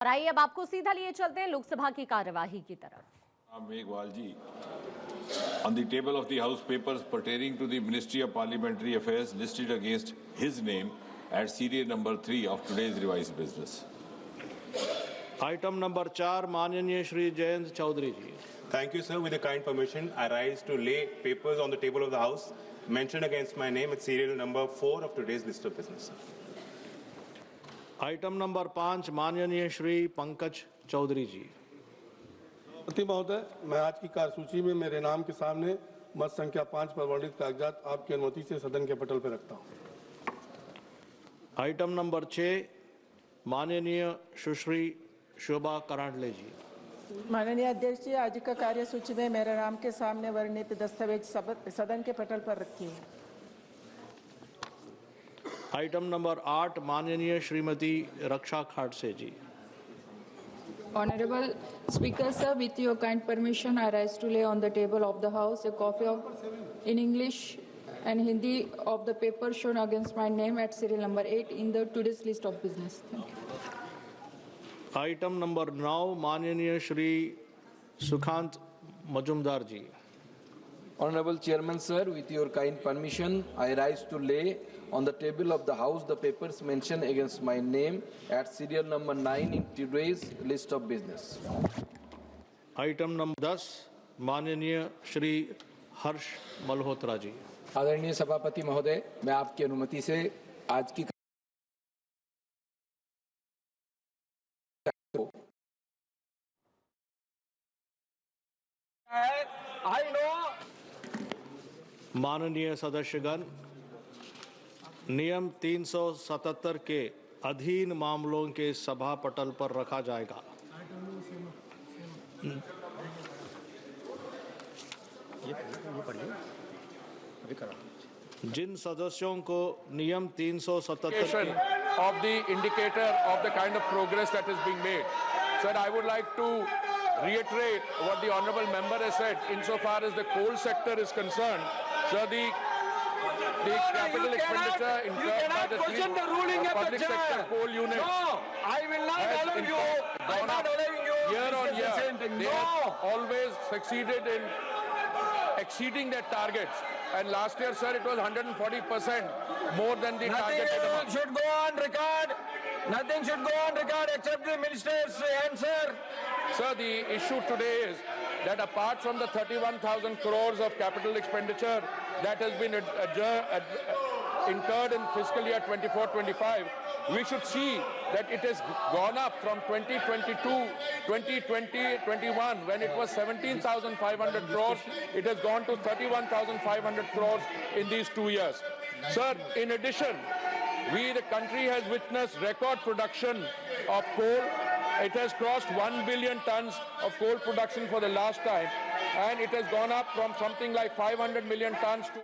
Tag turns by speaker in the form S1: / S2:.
S1: और आइए अब आपको सीधा लिए चलते हैं लोकसभा की कार्यवाही की तरफ।
S2: मेघवाल जी, on the table of the House papers pertaining to the Ministry of Parliamentary Affairs listed against his name at serial number 3 of today's revised business.
S3: Item number 4 माननीय श्री जयंत चौधरी जी।
S4: Thank you, sir. With the kind permission, I rise to lay papers on the table of the House mentioned against my name at serial number 4 of today's list of business.
S3: Item number 5 माननीय श्री पंकज चौधरी जी।
S5: सभापति महोदय, मैं आज की कार्यसूची में मेरे नाम के सामने मत संख्या 5 पर वर्णित कागजात आपकी अनुमति से सदन के पटल पर रखता हूं।
S3: आइटम नंबर 6 माननीय सुश्री शोभा करांडले जी।
S6: माननीय अध्यक्ष जी, आज का कार्यसूची में मेरे नाम के सामने वर्णित दस्तावेज सदन के पटल पर रखी है।
S3: आइटम नंबर 8 माननीय श्रीमती रक्षा खाड़से जी।
S7: Honorable Speaker, sir, with your kind permission, I rise to lay on the table of the House a copy of, in English and Hindi, of the paper shown against my name at serial number 8 in the today's list of business. Thank you.
S3: Item number 9 माननीय श्री सुखांत मजुमदार जी।
S8: Honorable Chairman, sir, with your kind permission, I rise to lay on the table of the House the papers mentioned against my name at serial number 9 in today's list of business.
S3: Item number 10 माननीय श्री हर्ष मल्होत्रा जी।
S8: आदरणीय सभापति महोदय, मैं आपकी अनुमति से आज की
S3: माननीय सदस्यगण, नियम 377 के अधीन मामलों के सभा पटल पर रखा जाएगा। जिन सदस्यों को नियम 377
S9: of the indicator of the kind of progress that is being made. Sir, I would like to reiterate what the honourable member has said insofar as the coal sector is concerned. Sir, the capital expenditure incurred by the public sector coal units.
S10: No, I will not allow you. I'm not allowing you.
S9: Year on year, they have always succeeded in exceeding their targets. And last year, sir, it was 140% more than the target.
S10: Nothing should go on record. Nothing should go on record except the minister's answer.
S9: Sir, the issue today is that apart from the 31,000 crores of capital expenditure that has been incurred in fiscal year 24-25, we should see that it has gone up from 2022, 2020-21, when it was 17,500 crores, it has gone to 31,500 crores in these 2 years. Sir, in addition, the country has witnessed record production of coal. It has crossed 1 billion tons of coal production for the last time, and it has gone up from something like 500 million tons to